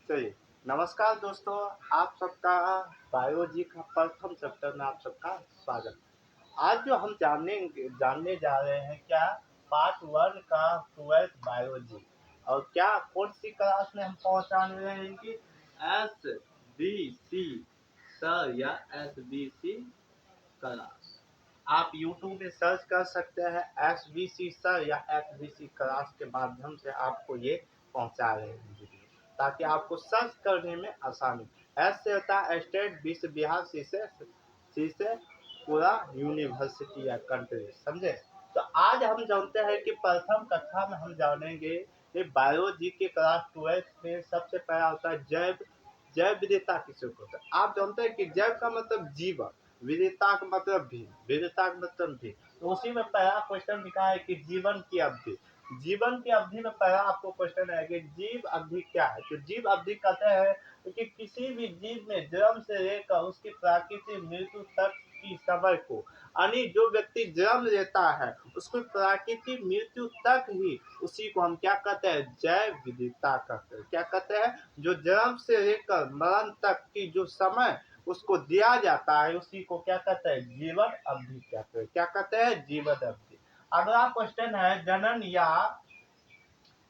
चलिए, नमस्कार दोस्तों, आप सबका बायोलॉजी का प्रथम चैप्टर में आप सबका स्वागत है। आज जो हम जानने जा रहे हैं क्या पार्ट 1 का 12th बायोलॉजी और क्या कौन सी क्लास में हम पहुंचाने रहे हैं कि SBC सर या SBC क्लास। आप YouTube में सर्च कर सकते हैं SBC सर या SBC क्लास के माध्यम से आपको ये पहुंचा रहे हैं वीडियो, ताकि आपको सर्च करने में आसानी। एस से होता है स्टेट, बी से बिहार, सी से पूरा यूनिवर्सिटी या कंट्री, समझे। तो आज हम जानते हैं कि प्रथम कक्षा में हम जानेंगे ये बायोलॉजी के क्लास 12 में सबसे पहला होता है जैव। जैव विविधता किसे होता है आप जानते हैं कि जैव का मतलब जीवन, विविधता का मतलब भी, विविधता का मतलब भी। तो उसी में पहला क्वेश्चन लिखा है कि जीवन की अवधि। जीवन की अवधि में पहला आपको क्वेश्चन है कि जीव अवधि क्या है। तो जीव अवधि कहते हैं कि किसी भी जीव में जन्म से लेकर उसकी प्राकृतिक मृत्यु तक की समय को, यानी जो व्यक्ति जन्म लेता है उसको प्राकृतिक मृत्यु तक ही, उसी को हम क्या कहते हैं, जैव विविधता कहते हैं। क्या कहते हैं, जो जन्म से लेकर मरण तक की जो समय उसको दिया जाता है उसी को क्या कहते हैं, जीवन अवधि कहते हैं। क्या कहते हैं, जीवन अवधि। अगला क्वेश्चन है जनन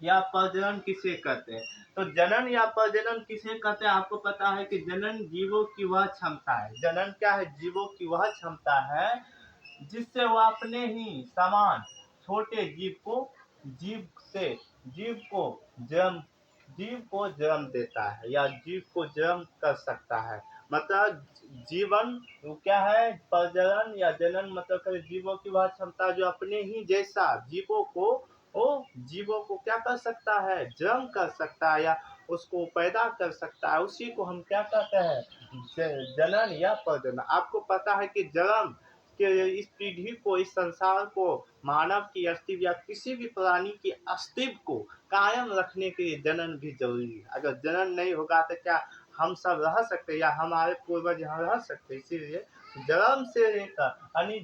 या प्रजनन किसे कहते हैं। तो जनन या प्रजनन किसे कहते हैं, आपको पता है कि जनन जीवों की वह क्षमता है। जनन क्या है, जीवों की वह क्षमता है जिससे वह अपने ही समान छोटे जीव से जीव को जन्म जीव को जन्म देता है या जीव को जन्म कर सकता है। मतलब जीवन वो क्या है, प्रजनन या जनन मतलब जीवों की वह क्षमता जो अपने ही जैसा जीवों को क्या कर सकता है, जन्म कर सकता है या उसको पैदा कर सकता है, उसी को हम क्या कहते हैं, जनन या प्रजनन। आपको पता है कि जन्म के इस पीढ़ी को, इस संसार को, मानव की अस्तित्व या किसी भी प्राणी की अस्तित्व को कायम रखने के लिए जनन भी जरूरी है। अगर जनन नहीं होगा तो क्या हम सब रह सकते या हमारे पूर्वज यहाँ रह सकते। इसीलिए जन्म से लेकर यानी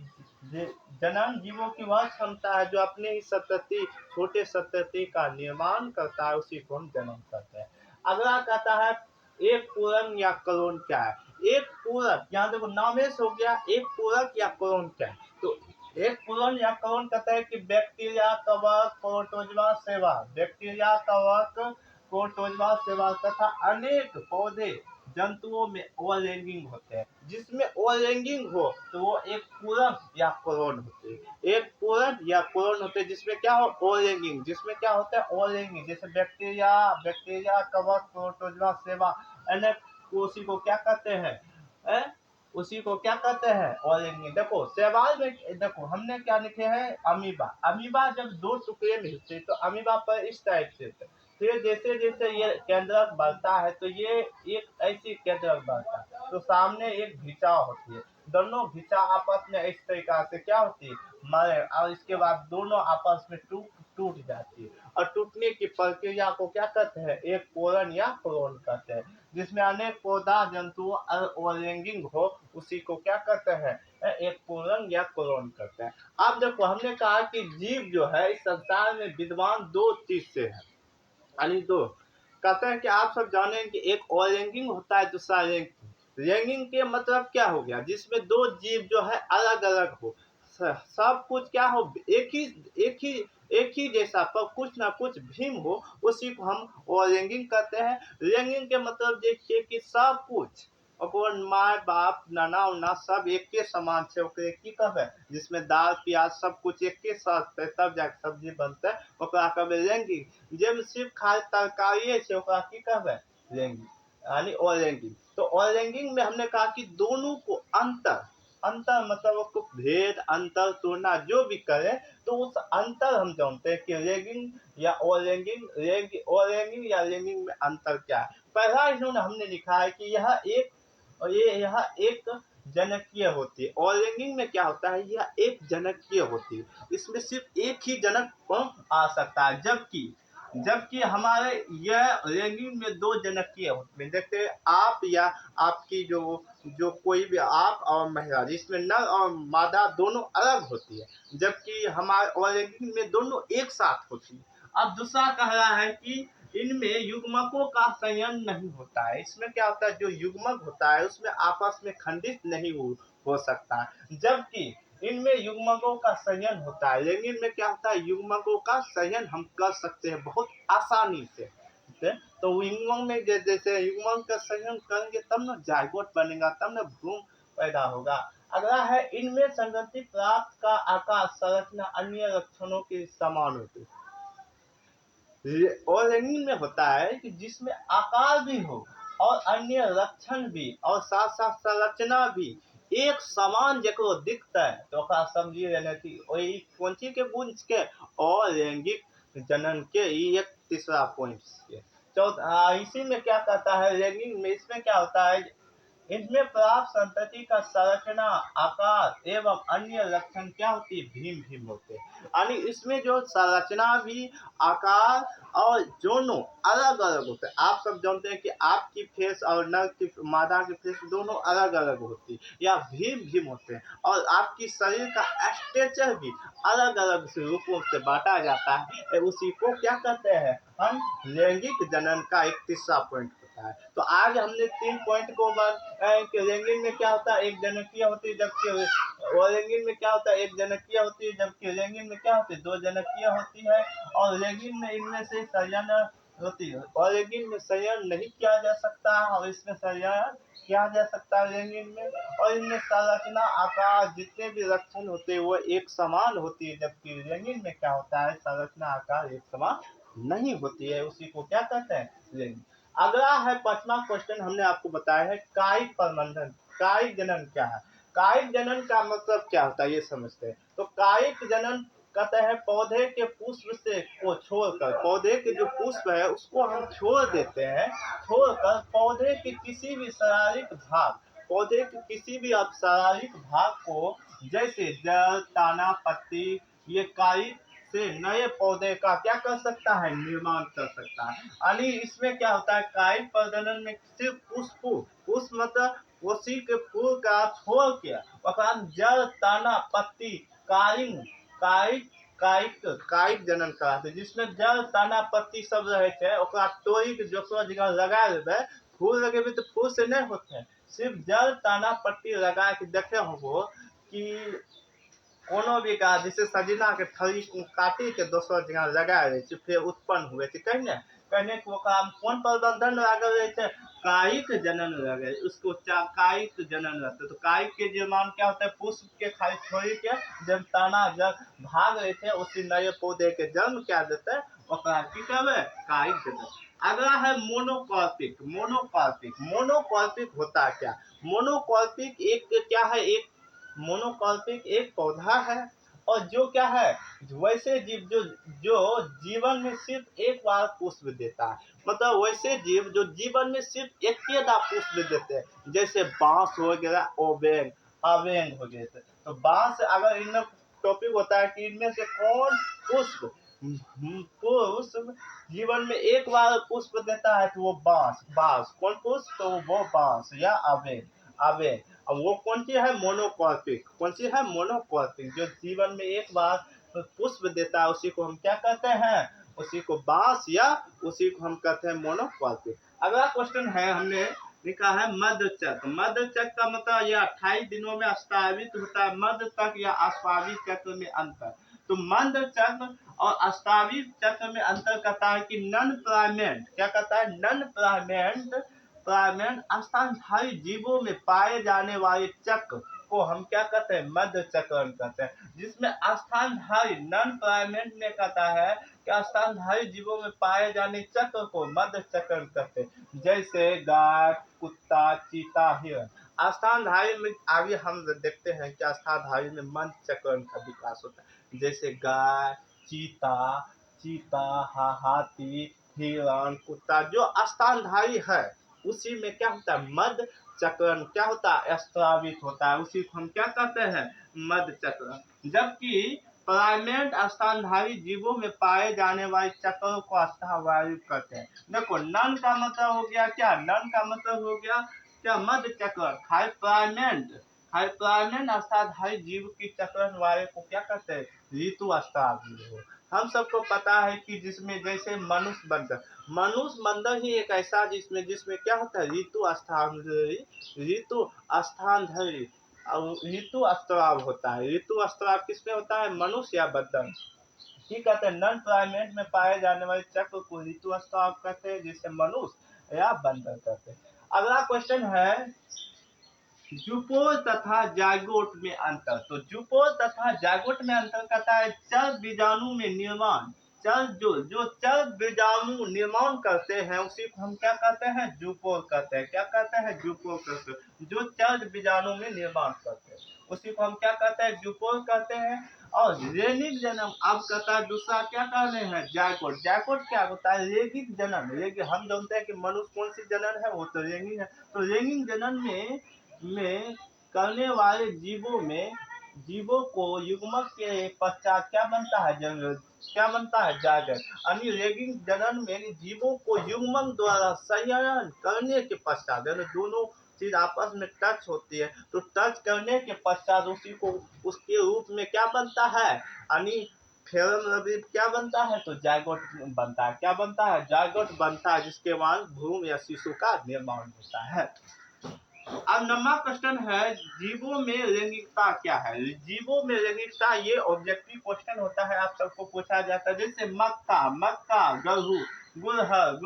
जनन जीवों की वह क्षमता है जो अपने ही संतति, छोटे संतति का निर्माण करता है, उसी को हम जन्म कहते हैं। अगला कहता है एक पूरक या क्लोन क्या है। एक पूरक, यहाँ देखो नामेश हो गया, एक पूरक या क्लोन क्या है। तो एक पूरक या क्लोन कहता है कि बैक्टीरिया, कवक, प्रोटोजवा, सेवा, बैक्टीरिया, कवक, प्रोटोजवा, सेवा तथा अनेक पौधे जंतुओं में ओवरलैपिंग होते हैं। जिसमें ओवरलैपिंग हो तो वो एक पूरक या क्लोन होते हैं। एक पूरक या क्लोन होते हैं जिसमें क्या हो, ओवरलैपिंग, जिसमें क्या होता है, ओवरलैपिंग। जैसे बैक्टीरिया, कवक, प्रोटोजवा, सेवा, अनेक, उसी को क्या कहते हैं, उसी को क्या कहते हैं, ओवरलैपिंग। देखो शैवाल में देखो हमने क्या लिखे हैं, अमीबा। अमीबा जब दो टुकड़े में हिलते तो अमीबा पर इस टाइप से, फिर जैसे जैसे ये केंद्रक बढ़ता है तो ये एक ऐसी केंद्रक बढ़ता है तो सामने एक घिंचा होती है। दोनों घिंचा आपस में इस तरीका से क्या होती है, मरे, और इसके बाद दोनों आपस में टूट जाती है। और टूटने की प्रक्रिया को क्या कहते हैं, एक पोलन या क्लोन कहते हैं। जिसमें अनेक पौधा जंतु ओवरलैपिंग हो उसी को क्या कहते हैं, एक पोलन या क्लोन कहते हैं। अब देखो हमने कहा कि जीव जो है इस संसार में विद्वान दो चीज से है, यानी दो। कहते हैं कि आप सब जाने कि एक ओवरलैपिंग होता है, दूसरा रैंकिंग। रैंकिंग के मतलब क्या हो गया, जिसमें दो जीव जो है अलग अलग हो, सब कुछ क्या हो, एक ही जैसा पर कुछ ना कुछ भिन्न हो, उसी को हम ओवरलैपिंग कहते हैं। रैंकिंग के मतलब देखिए कि सब कुछ और माँ बाप नाना उना सब एक के समान से ओकरे की कहबे, जिसमें दाल प्याज सब कुछ एक के साथ तब जाके सब्जी बनते है, ओकरा कहबे रैंकिंग। जब सिर्फ खाली तरकारी से ओकरा की कहबे, रैंकिंग, यानी ओवरलैपिंग। तो ओवरलैपिंग में हमने कहा कि दोनों को अंतर, अंतर मतलब उसको भेद, अंतर, तुलना जो भी करे तो उस अंतर हम जानते हैं कि रैंकिंग या ओवरलैपिंग या रैंकिंग में अंतर क्या है। पहला इन्होंने हमने लिखा है कि यह एक जनकीय होती है। ओवरलैपिंग में क्या होता है, यह एक जनकीय होती है, इसमें सिर्फ एक ही जनक आ सकता है, जबकि जबकि हमारे यह रैंकिंग में दो जनकीय होते हैं। देखते आप या आपकी जो जो कोई भी आप और महिला, जिसमें नर और मादा दोनों अलग होती है, जबकि हमारे ओवरलैपिंग में दोनों एक साथ होती है। अब दूसरा कह रहा है कि इनमें युग्मकों का संयम नहीं होता है। इसमें क्या होता है, जो युग्मक होता है उसमें आपस में खंडित नहीं हो सकता है, जबकि इनमें युग्मकों का संयन होता है। लेकिन इनमें क्या होता है, युग्मकों का संयन हम कर सकते हैं बहुत आसानी से। ठीक है? तो युग्मक में जैसे युग्मक का संयन करेंगे तब ना जाइगोट बनेगा, तब ना भ्रूण पैदा होगा। अगला है, इनमें संगति प्राप्त का आकार संरचना अन्य लक्षणों के समान होते हैं। और रंगीन में होता है कि जिसमें आकार भी हो और अन्य लक्षण भी और साथ साथ संरचना भी एक समान जको दिखता है, तो समझिए लेना कि वही कौन सी के गुंज के और लैंगिक जनन के ये एक तीसरा पॉइंट है। चौथा, इसी में क्या कहता है, लैंगिक में इसमें क्या होता है, इनमें प्राप्त संतति का संरचना आकार एवं अन्य लक्षण क्या होती है, भिन्न भिन्न होते हैं। यानी इसमें जो संरचना भी आकार और दोनों अलग अलग होते हैं। आप सब जानते हैं कि आपकी फेस और नर की मादा की फेस दोनों अलग अलग होती है या भिन्न भिन्न होते हैं, और आपकी शरीर का स्ट्रक्चर भी अलग अलग रूपों से बांटा जाता है। उसी को क्या कहते हैं हम, लैंगिक जनन का एक तीसरा पॉइंट होता है। तो आज हमने 3 पॉइंट को लैंगिक में क्या होता है, एक जनकीय होती है, जबकि लैंगिक में क्या होता है, एक जनकीय होती है, जबकि लैंगिक में क्या होती है, 2 जनकीय होती है। और लैंगिक में इनमें से संयन होती है, और लैंगिक में संयन नहीं किया जा सकता और इसमें संयन किया जा सकता है लैंगिक में। और इनमें संरचना आकार जितने भी लक्षण होते हैं वो एक समान होती है, जबकि लैंगिक में क्या होता है, संरचना आकार एक समान नहीं होती है। उसी को क्या कहते हैं, लैंगिक। अगला है 5वां क्वेश्चन, हमने आपको बताया है कायिक प्रबंधन। कायिक जनन क्या है, कायिक जनन का मतलब क्या होता है ये समझते हैं। तो कायिक जनन कहते हैं पौधे के पुष्प से को छोड़कर, पौधे के जो पुष्प है उसको हम छोड़ देते हैं, छोड़कर पौधे के किसी भी शारीरिक भाग, पौधे के किसी भी अब शारीरिक भाग को, जैसे जड़, तना, पत्ती, ये कायिक से नए पौधे का क्या कर सकता है, निर्माण कर सकता है। यानी इसमें क्या होता है, कायिक प्रजनन में सिर्फ पुष्प, पुष्प मतलब उसी के फूल का छोड़ के जड़, तना, पत्ती, कायिक कायिक कायिक कायिक जनन कराते, जिसमें जड़, तना, पत्ती सब रहे थे, ओकरा तोड़ी के दोसरो जगह लगा देबै, फूल लगेबे तो फूल से नहीं होते, सिर्फ जड़, तना, पत्ती लगा के देखे हो कि कोनो भी गाछ जैसे सजना के थली काटी के दोसर जगह लगा रहे थे, फिर उत्पन्न हुए थे कहने कहने को काम कौन प्रबंधन लागल रहे थे, कायिक जनन लगे, उसको कायिक जनन रहते। तो कायिक के निर्माण क्या होता है, पुष्प के खाली छोड़ी के जब तना जब भाग रहे थे उसी नए पौधे के जन्म क्या देते, की कहवे, कायिक जनन। अगला है मोनोकॉर्पिक। मोनोकॉर्पिक, मोनोकॉर्पिक होता क्या, मोनोकॉर्पिक एक क्या है, एक मोनोकॉर्पिक एक पौधा है, और जो क्या है, वैसे जीव जो जो जीवन में सिर्फ एक बार पुष्प देता है, मतलब वैसे जीव जो जीवन में सिर्फ एक पुष्प देते हैं, जैसे बांस हो गया, ओबेन अवेंग हो गए थे। तो बांस, अगर इनमें टॉपिक होता है कि इनमें से कौन पुष्प पुष्प जीवन में एक बार पुष्प देता है, तो वो बांस, बांस कौन पुष्प, तो वो बांस या अवेंग, अवेंग। अब वो कौन सी है, मोनोकॉर्पिक, कौन सी है, मोनोकॉर्पिक, जो जीवन में एक बार पुष्प देता है उसी को हम क्या कहते हैं, उसी को बांस या उसी को हम कहते हैं मोनोकॉर्पिक। अगला क्वेश्चन है, हमने लिखा है मध्य चक्र। मध्य चक्र का मतलब यह 28 दिनों में अस्तावित होता है, मध्य तक या अस्तावित चक्र में अंतर। तो मध्य चक्र और अस्तावित चक्र में अंतर कहता है कि नन प्राइमेंट, क्या कहता है, नन प्राइमेंट स्तनधारी जीवों में पाए जाने वाले चक्र को हम क्या कहते हैं, मध्य चक्रण कहते हैं। जिसमें स्तनधारी नन प्राइमेट में कहता है कि स्तनधारी जीवों में पाए जाने चक्र को मध्य चक्रण कहते हैं, जैसे गाय, कुत्ता, चीता, हिरण। स्तनधारी में आगे हम देखते हैं कि स्तनधारी में मध्य चक्रण का विकास होता है, जैसे गाय, चीता, चीता, हाथी, हिरण, कुत्ता, जो स्तनधारी है उसी में क्या होता है, मध्य चक्रण क्या होता है, स्त्रावित होता है, उसी को हम क्या कहते हैं, मध्य चक्रण। जबकि प्राइमेट स्तनधारी जीवों में पाए जाने वाले चक्रों को स्तनधारी कहते हैं। देखो नन का मतलब हो गया क्या, नन का मतलब हो गया क्या, मध्य चक्रण। प्राइमेट स्तनधारी जीव की चक्रण वाले को क्या कहते हैं, ऋतु स्त्राव जीव। हम सबको पता है कि जिसमें जैसे मनुष्य बंधन ही एक ऐसा जिसमें जिसमें क्या होता है ऋतु स्थानधरी ऋतु स्त्राव होता है। ऋतु स्त्राव किसमें होता है, मनुष्य या बंधन। ठीक कहते हैं, नॉन प्राइमेट में पाए जाने वाले चक्र को ऋतु स्त्राव कहते हैं, जिसे मनुष्य या बंधन कहते हैं। अगला क्वेश्चन है जुपोल तथा जाइगोट में अंतर। तो जुपोल तथा जाइगोट में अंतर कहता है चल बीजाणु में निर्माण। जो चल बीजाणु निर्माण करते हैं उसी को हम क्या कहते हैं, जुपोल कहते हैं। क्या कहते हैं, जुपोल कहते हैं। जो चल बीजाणु में निर्माण करते हैं उसी को हम क्या कहते हैं, जुपोल कहते हैं। और रेगिक जनन अब कहता है दूसरा क्या कहते हैं, जाइगोट। जाइगोट क्या होता है, रेगिक जनन। हम जानते हैं कि मनुष्य कौन सी जनन है, वो तो रेगिक है। तो रेगिक जनन में करने वाले जीवों को युग्मक के पश्चात क्या बनता है, जायगोट। यानी रेगिक जनन में जीवों को युग्मक द्वारा संयन करने के पश्चात, यानी दोनों चीज आपस में टच होती है, तो टच करने के पश्चात उसी को उसके रूप में क्या बनता है, यानी क्या बनता है, तो जायगोट बनता है। क्या बनता है, जायगोट बनता है, जिसके बाद भ्रूण या शिशु का निर्माण होता है। अब नंबर क्वेश्चन है जीवों में लैंगिकता क्या है। जीवों में लैंगिकता ये ऑब्जेक्टिव क्वेश्चन होता है, आप सबको पूछा जाता है। जैसे मक्का गहू, गुड़हल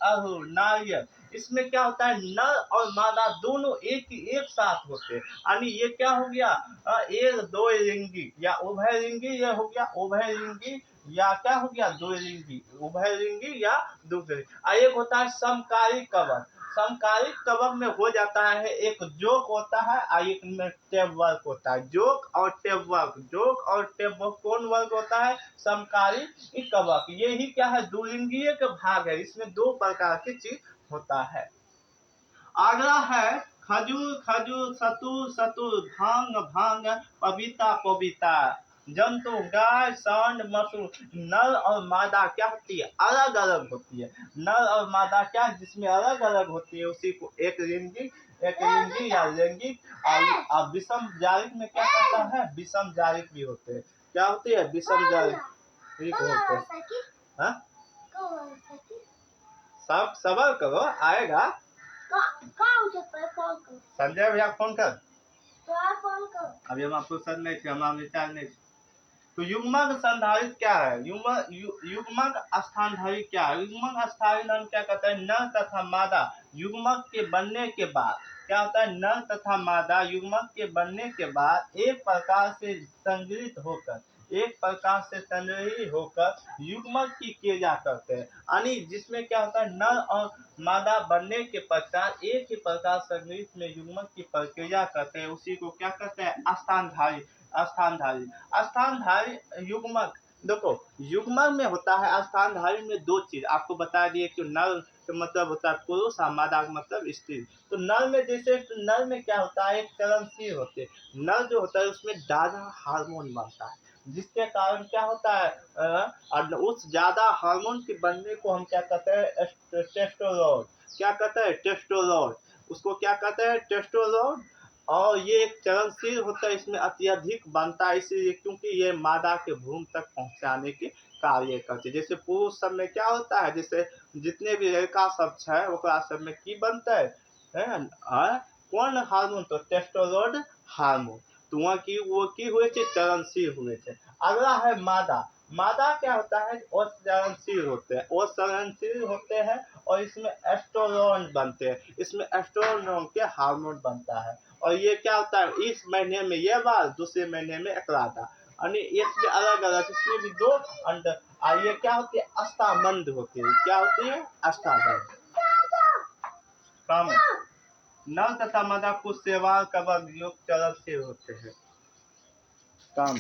अरहुल नारियल, इसमें क्या होता है, नर और मादा दोनों एक साथ होते हैं। यानी ये क्या हो गया, एक दो लिंगी या उभय लिंगी, ये हो गया उभय लिंगी या क्या हो गया, दो लिंगी, उभय लिंगी या दूसरे। एक होता है समकालिक कवक। समकालिक कवक में हो जाता है एक जोक होता है और एक में टेप वर्क होता है। जोक और टेप वर्क कौन वर्क होता है, समकालिक कवक। ये ही क्या है, द्विलिंगीय का भाग है, इसमें दो प्रकार की चीज होता है। अगला है खजूर सतुर भांग पपीता जंतु गाय सांड मसूर। नर और मादा क्या होती है, अलग अलग होती है। नर और मादा क्या, जिसमें अलग अलग होती है उसी को एक लिंगी या लैंगिक। और विषम जालिक में क्या कहता है, विषम जालिक भी होते हैं। क्या होती है, विषम जालिक होते हैं। सब सबर करो, आएगा। संजय भैया फोन कर, अभी हम फुर्सत नहीं थे, हमारा विचार नहीं। तो युग्मक संधारित क्या है, युग्मक स्थानधारी क्या है। युग्मक स्थानीय क्या कहता है, नर तथा मादा युग्मक के बनने के बाद क्या होता है, नर तथा मादा युग्मक के बनने के बाद एक प्रकार से संग्रहित होकर युग्मक की क्रिया करते हैं। यानी जिसमें क्या होता है, नर और मादा बनने के पश्चात एक ही प्रकार संग्रहित में युग्मक की प्रक्रिया करते हैं, उसी को क्या कहते हैं, स्थानधारी युग्मक। देखो युग्मक में होता है स्थानधारी में दो चीज आपको बता दिए कि नर का मतलब होता है पुरुष और मादा का मतलब स्त्री। तो नर में जैसे नर में क्या होता है, एक चरणशील होते हैं। नर जो होता है उसमें ज्यादा हार्मोन बनता है, जिसके कारण क्या होता है, उस ज्यादा हार्मोन के बनने को हम क्या कहते हैं, टेस्टोस्टेरोन। क्या कहते हैं, टेस्टोस्टेरोन। उसको क्या कहते हैं, टेस्टोस्टेरोन। और ये एक चरणशील होता है, इसमें अत्यधिक बनता है, इसलिए क्योंकि ये मादा के भ्रूण तक पहुंचाने के कार्य करते। जैसे पुरुष सब में क्या होता है, जैसे जितने भी लड़का सब है ओकरा सब में की बनता है, कौन हार्मोन, तो टेस्टोस्टेरोन हार्मोन। तो वहाँ की वो की हुए थे, चरणशील हुए थे। अगला है मादा क्या होता है, चरणशील होते हैं और इसमें एस्ट्रोजन बनते हैं, इसमें एस्ट्रोजन के हार्मोन बनता है। और ये क्या होता है, इस महीने में ये बाल, दूसरे महीने में एकलाता, यानी इसमें अलग अलग, इसमें भी दो अंडर। ये क्या होती है, अस्ताबंद होती है। क्या होती है, अस्ताबंद। कम नर तथा मादा कुछ सेवा कवक योग चरण से होते हैं। काम